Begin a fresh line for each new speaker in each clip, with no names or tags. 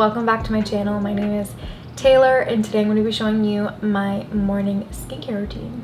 welcome back to my channel. My name is Taylor and today I'm going to be showing you my morning skincare routine.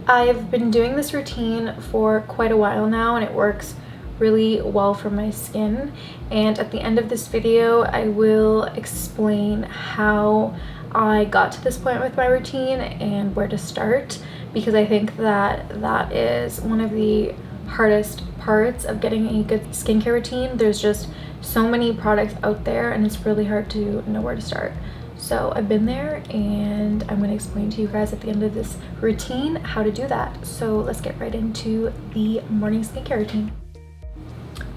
I've been doing this routine for quite a while now and it works really well for my skin, and at the end of this video I will explain how I got to this point with my routine and where to start, because I think that is one of the hardest parts of getting a good skincare routine. There's just so many products out there and it's really hard to know where to start. So I've been there and I'm going to explain to you guys at the end of this routine how to do that. So let's get right into the morning skincare routine.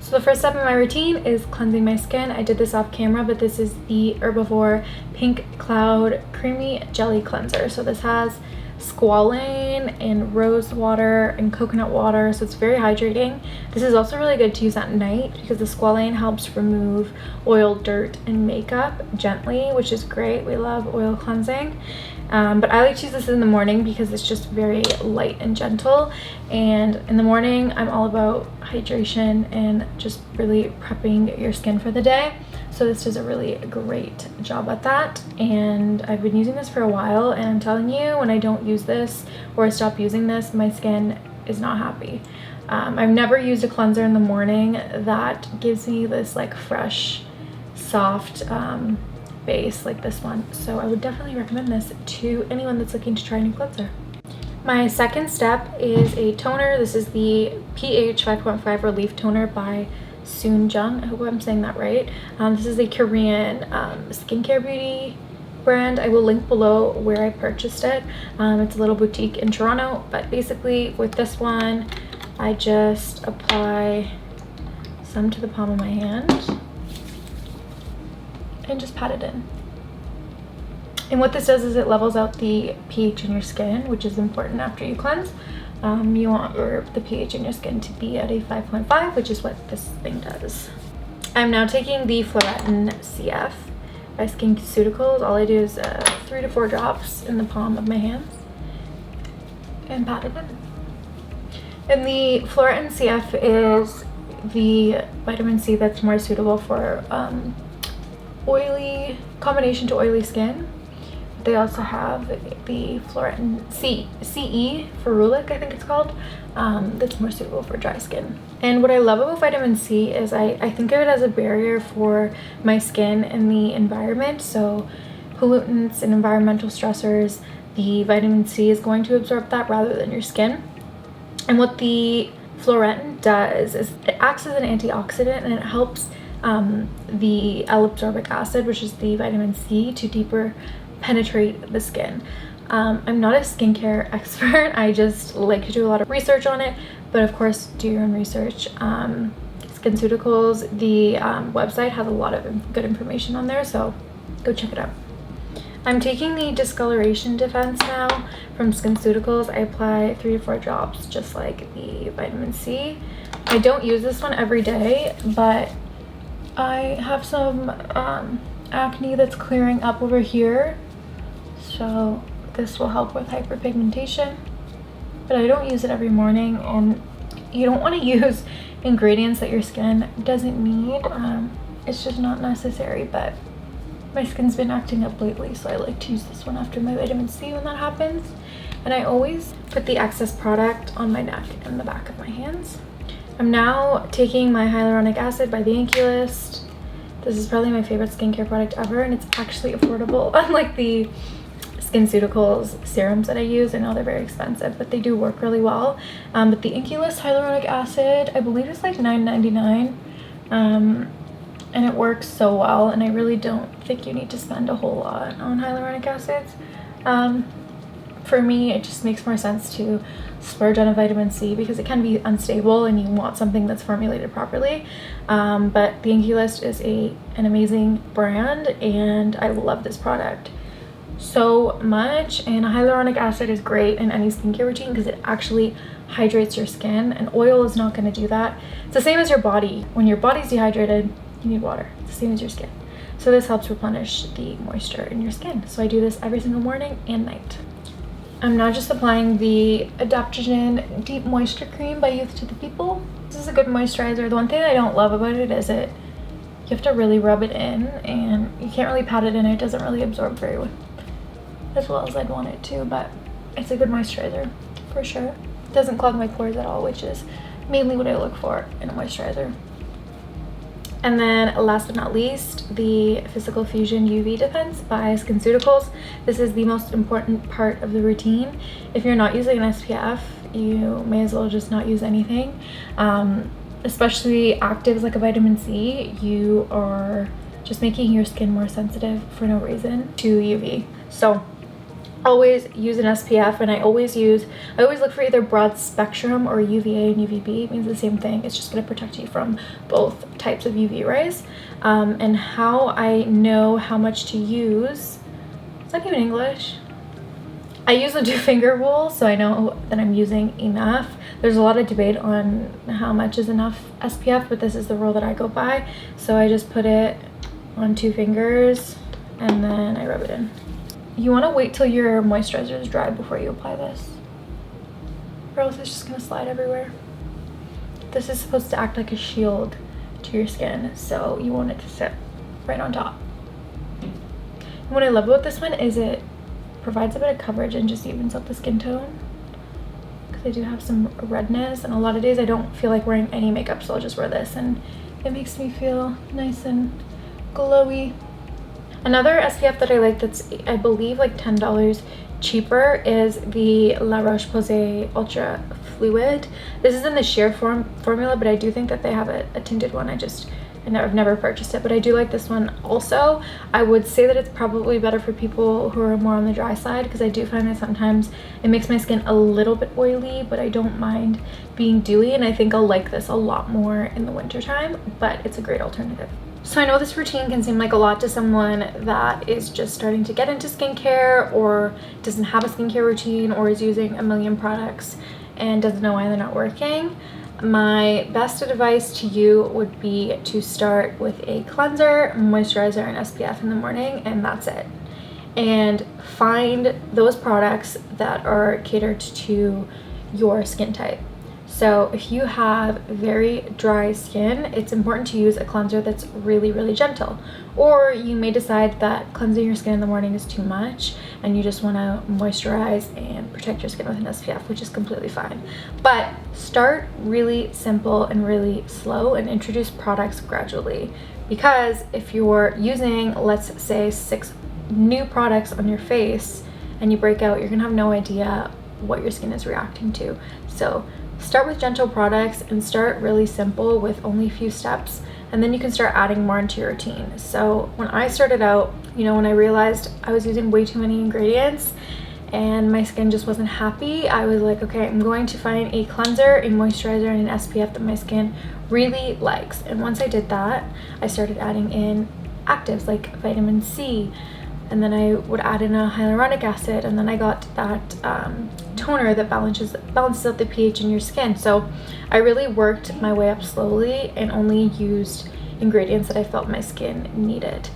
So the first step in my routine is cleansing my skin. I did this off camera, but this is the Herbivore Pink Cloud Creamy Jelly Cleanser. So this has squalane and rose water and coconut water, so it's very hydrating. This is also really good to use at night because the squalane helps remove oil, dirt, and makeup gently, which is great. We love oil cleansing. But I like to use this in the morning because it's just very light and gentle, and in the morning I'm all about hydration and just really prepping your skin for the day. So this does a really great job at that, and I've been using this for a while, and I'm telling you, when I don't use this or I stop using this, my skin is not happy. I've never used a cleanser in the morning that gives me this like fresh, soft base like this one. So I would definitely recommend this to anyone that's looking to try a new cleanser. My second step is a toner. This is the pH 5.5 Relief Toner by Soonjung. I hope I'm saying that right. This is a Korean skincare beauty brand. I will link below where I purchased it. It's a little boutique in Toronto, but basically with this one I just apply some to the palm of my hand and just pat it in. And what this does is it levels out the pH in your skin, which is important after you cleanse. You want the pH in your skin to be at a 5.5, which is what this thing does. I'm now taking the Ploretin CF by SkinCeuticals. All I do is 3 to 4 drops in the palm of my hands and pat it in. And the Ploretin CF is the vitamin C that's more suitable for combination to oily skin. They also have the Ploretin CE Ferulic, I think it's called, that's more suitable for dry skin. And what I love about vitamin C is I think of it as a barrier for my skin and the environment. So pollutants and environmental stressors, the vitamin C is going to absorb that rather than your skin. And what the Ploretin does is it acts as an antioxidant, and it helps the L-ascorbic acid, which is the vitamin C, to deeper penetrate the skin. I'm not a skincare expert. I just like to do a lot of research on it, but of course do your own research. SkinCeuticals, the website, has a lot of good information on there, so go check it out. I'm taking the Disclororation Defense now from SkinCeuticals. I apply 3 to 4 drops just like the vitamin C. I don't use this one every day, but I have some acne that's clearing up over here, so this will help with hyperpigmentation, but I don't use it every morning. And you don't want to use ingredients that your skin doesn't need. It's just not necessary, but my skin's been acting up lately, so I like to use this one after my vitamin C when that happens. And I always put the excess product on my neck and the back of my hands. I'm now taking my hyaluronic acid by the Yankee List. This is probably my favorite skincare product ever, and it's actually affordable, unlike the SkinCeuticals serums that I use. I know they're very expensive, but they do work really well. But the Yankee List hyaluronic acid, I believe it's like $9.99, and it works so well, and I really don't think you need to spend a whole lot on hyaluronic acids. For me, it just makes more sense to splurge on a vitamin C because it can be unstable and you want something that's formulated properly. But the Yankee List is an amazing brand, and I love this product so much. And hyaluronic acid is great in any skincare routine because it actually hydrates your skin, and oil is not going to do that. It's the same as your body. When your body's dehydrated, you need water. It's the same as your skin. So this helps replenish the moisture in your skin. So I do this every single morning and night. I'm now just applying the Adaptogen Deep Moisture Cream by Youth to the People. This is a good moisturizer. The one thing I don't love about it is have to really rub it in, and you can't really pat it in. It doesn't really absorb very well, as well as I'd want it to, but it's a good moisturizer for sure. It doesn't clog my pores at all, which is mainly what I look for in a moisturizer. And then last but not least, the Physical Fusion UV Defense by SkinCeuticals. This is the most important part of the routine. If you're not using an SPF, you may as well just not use anything. Especially actives like a vitamin C, you are just making your skin more sensitive for no reason to UV. So always use an SPF, and I always look for either broad spectrum or UVA and UVB. It means the same thing. It's just going to protect you from both types of UV rays. And how I know how much to use, is that even English? I use the 2-finger rule, so I know that I'm using enough. There's a lot of debate on how much is enough SPF, but this is the rule that I go by. So I just put it on 2 fingers and then I rub it in. You want to wait till your moisturizer is dry before you apply this, or else it's just going to slide everywhere. This is supposed to act like a shield to your skin, so you want it to sit right on top. And what I love about this one is it provides a bit of coverage and just evens out the skin tone, because I do have some redness, and a lot of days I don't feel like wearing any makeup, so I'll just wear this and it makes me feel nice and glowy. Another SPF that I like that's, I believe, like $10 cheaper is the La Roche-Posay Ultra Fluid. This is in the sheer formula, but I do think that they have a tinted one. I've never purchased it, but I do like this one also. I would say that it's probably better for people who are more on the dry side, because I do find that sometimes it makes my skin a little bit oily, but I don't mind being dewy, and I think I'll like this a lot more in the winter time, but it's a great alternative. So I know this routine can seem like a lot to someone that is just starting to get into skincare, or doesn't have a skincare routine, or is using a million products and doesn't know why they're not working. My best advice to you would be to start with a cleanser, moisturizer, and SPF in the morning, and that's it. And find those products that are catered to your skin type. So if you have very dry skin, it's important to use a cleanser that's really, really gentle. Or you may decide that cleansing your skin in the morning is too much and you just want to moisturize and protect your skin with an SPF, which is completely fine. But start really simple and really slow and introduce products gradually. Because if you're using, let's say, 6 new products on your face and you break out, you're gonna have no idea what your skin is reacting to. So start with gentle products and start really simple with only a few steps, and then you can start adding more into your routine. So when I started out, you know, when I realized I was using way too many ingredients and my skin just wasn't happy, I was like, okay, I'm going to find a cleanser, a moisturizer, and an SPF that my skin really likes. And once I did that, I started adding in actives like vitamin C, and then I would add in a hyaluronic acid, and then I got that toner that balances out the pH in your skin. So I really worked my way up slowly and only used ingredients that I felt my skin needed.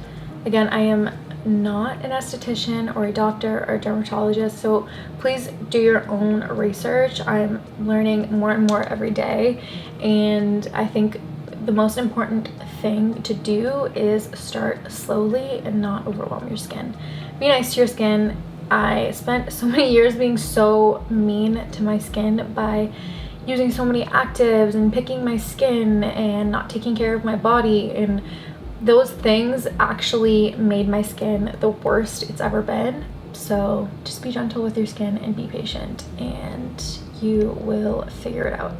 Again, I am not an esthetician or a doctor or a dermatologist, so please do your own research. I'm learning more and more every day, and I think the most important thing to do is start slowly and not overwhelm your skin. Be nice to your skin. I spent so many years being so mean to my skin by using so many actives and picking my skin and not taking care of my body, and those things actually made my skin the worst it's ever been. So just be gentle with your skin and be patient, and you will figure it out.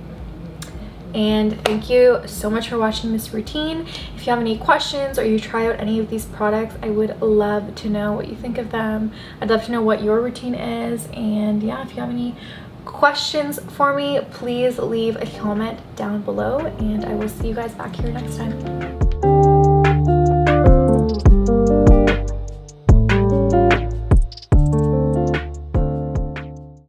And thank you so much for watching this routine. If you have any questions or you try out any of these products, I would love to know what you think of them. I'd love to know what your routine is. And yeah, if you have any questions for me, please leave a comment down below, and I will see you guys back here next time.